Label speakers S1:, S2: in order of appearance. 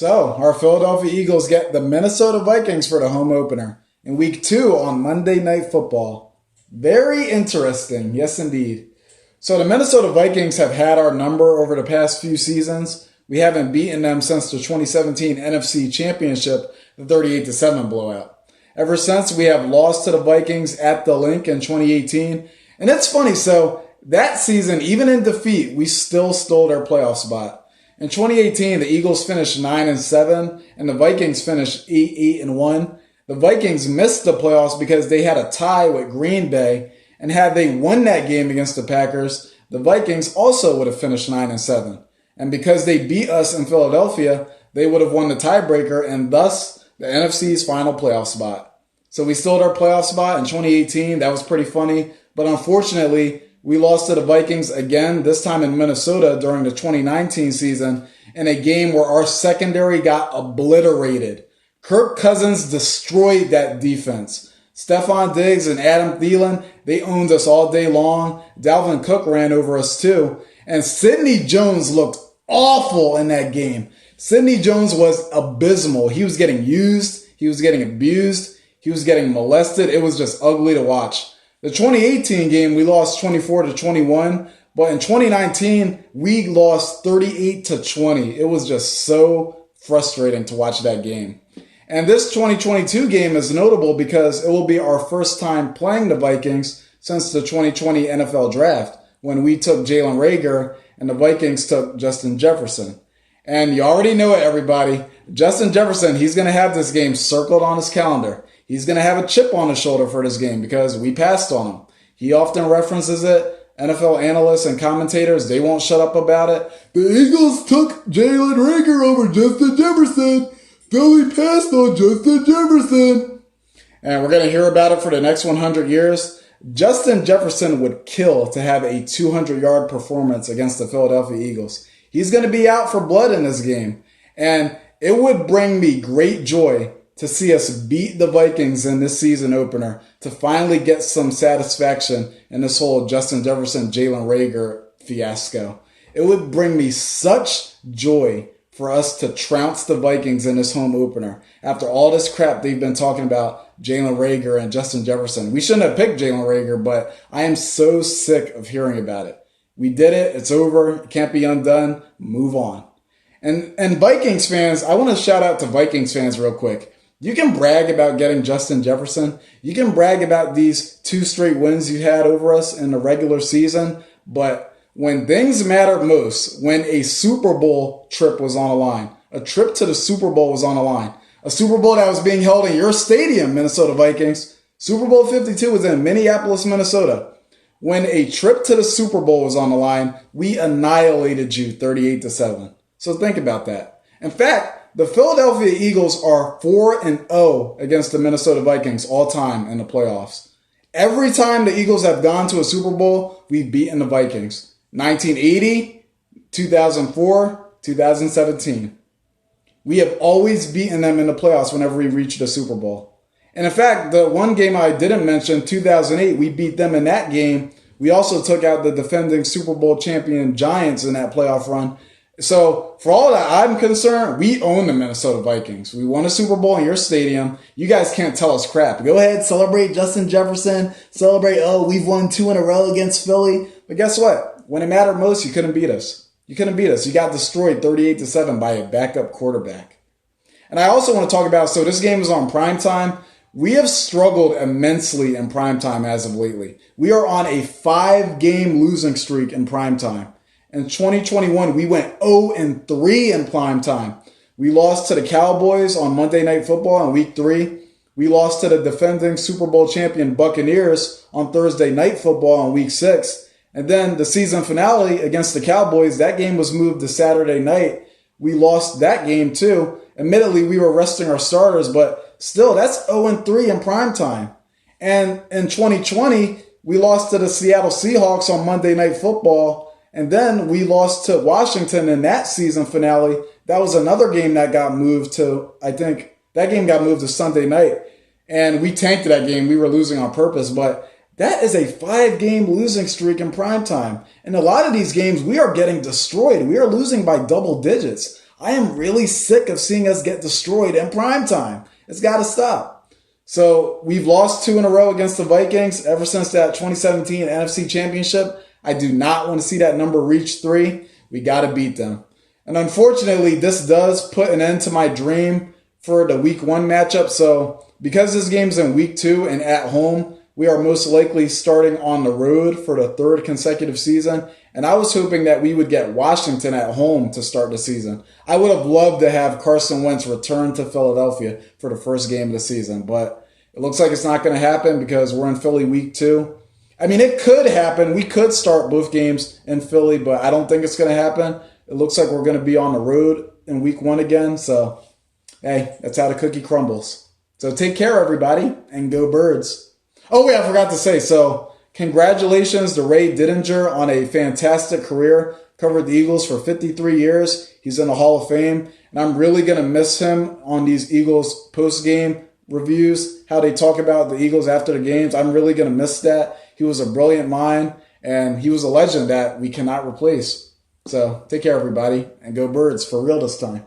S1: So, our Philadelphia Eagles get the Minnesota Vikings for the home opener in week 2 on Monday Night Football. Very interesting, yes indeed. So, the Minnesota Vikings have had our number over the past few seasons. We haven't beaten them since the 2017 NFC Championship, the 38-7 blowout. Ever since, we have lost to the Vikings at the Link in 2018. And it's funny, so that season, even in defeat, we still stole their playoff spot. In 2018, the Eagles finished 9-7, and the Vikings finished 8-1. The Vikings missed the playoffs because they had a tie with Green Bay, and had they won that game against the Packers, the Vikings also would have finished 9-7. And because they beat us in Philadelphia, they would have won the tiebreaker and thus the NFC's final playoff spot. So we stole our playoff spot in 2018. That was pretty funny, but unfortunately, we lost to the Vikings again, this time in Minnesota during the 2019 season, in a game where our secondary got obliterated. Kirk Cousins destroyed that defense. Stephon Diggs and Adam Thielen, they owned us all day long. Dalvin Cook ran over us too. And Sidney Jones looked awful in that game. Sidney Jones was abysmal. He was getting used. He was getting abused. He was getting molested. It was just ugly to watch. The 2018 game, we lost 24-21, but in 2019, we lost 38-20. It was just so frustrating to watch that game. And this 2022 game is notable because it will be our first time playing the Vikings since the 2020 NFL Draft, when we took Jalen Reagor and the Vikings took Justin Jefferson. And you already know it, everybody. Justin Jefferson, he's going to have this game circled on his calendar. He's going to have a chip on his shoulder for this game because we passed on him. He often references it. NFL analysts and commentators, they won't shut up about it. The Eagles took Jalen Reagor over Justin Jefferson. Philly passed on Justin Jefferson. And we're going to hear about it for the next 100 years. Justin Jefferson would kill to have a 200-yard performance against the Philadelphia Eagles. He's going to be out for blood in this game. And it would bring me great joy to see us beat the Vikings in this season opener, to finally get some satisfaction in this whole Justin Jefferson, Jalen Reagor fiasco. It would bring me such joy for us to trounce the Vikings in this home opener. After all this crap they've been talking about Jalen Reagor and Justin Jefferson. We shouldn't have picked Jalen Reagor, but I am so sick of hearing about it. We did it. It's over. It can't be undone. Move on. And Vikings fans, I want to shout out to Vikings fans real quick. You can brag about getting Justin Jefferson. You can brag about these 2 straight wins you had over us in the regular season. But when things mattered most, when a Super Bowl trip was on the line, a trip to the Super Bowl was on the line, a Super Bowl that was being held in your stadium, Minnesota Vikings, Super Bowl 52 was in Minneapolis, Minnesota. When a trip to the Super Bowl was on the line, we annihilated you 38-7. So think about that. In fact, the Philadelphia Eagles are 4-0 against the Minnesota Vikings all time in the playoffs. Every time the Eagles have gone to a Super Bowl, we've beaten the Vikings. 1980, 2004, 2017. We have always beaten them in the playoffs whenever we reach the Super Bowl. And in fact, the one game I didn't mention, 2008, we beat them in that game. We also took out the defending Super Bowl champion Giants in that playoff run. So, for all that I'm concerned, we own the Minnesota Vikings. We won a Super Bowl in your stadium. You guys can't tell us crap. Go ahead, celebrate Justin Jefferson. Celebrate, we've won 2 in a row against Philly. But guess what? When it mattered most, you couldn't beat us. You couldn't beat us. You got destroyed 38-7 by a backup quarterback. And I also want to talk about, so this game is on primetime. We have struggled immensely in primetime as of lately. We are on a 5-game losing streak in primetime. In 2021, we went 0-3 in primetime. We lost to the Cowboys on Monday Night Football in Week 3. We lost to the defending Super Bowl champion Buccaneers on Thursday Night Football in Week 6. And then the season finale against the Cowboys, that game was moved to Saturday night. We lost that game too. Admittedly, we were resting our starters, but still, that's 0-3 in primetime. And in 2020, we lost to the Seattle Seahawks on Monday Night Football. And then we lost to Washington in that season finale. That was another game that got moved to, I think, that game got moved to Sunday night. And we tanked that game. We were losing on purpose. But that is a 5-game losing streak in primetime. And a lot of these games, we are getting destroyed. We are losing by double digits. I am really sick of seeing us get destroyed in prime time. It's got to stop. So we've lost 2 in a row against the Vikings ever since that 2017 NFC Championship. I do not want to see that number reach 3. We got to beat them. And unfortunately, this does put an end to my dream for the week 1 matchup. So because this game's in week 2 and at home, we are most likely starting on the road for the 3rd consecutive season. And I was hoping that we would get Washington at home to start the season. I would have loved to have Carson Wentz return to Philadelphia for the first game of the season. But it looks like it's not going to happen because we're in Philly week 2. I mean, it could happen. We could start both games in Philly, but I don't think it's going to happen. It looks like we're going to be on the road in week 1 again. So, hey, that's how the cookie crumbles. So take care, everybody, and go Birds. Oh, wait, I forgot to say, so congratulations to Ray Didinger on a fantastic career. Covered the Eagles for 53 years. He's in the Hall of Fame, and I'm really going to miss him on these Eagles post-game reviews, how they talk about the Eagles after the games. I'm really going to miss that. He was a brilliant mind, and he was a legend that we cannot replace. So take care, everybody, and go Birds for real this time.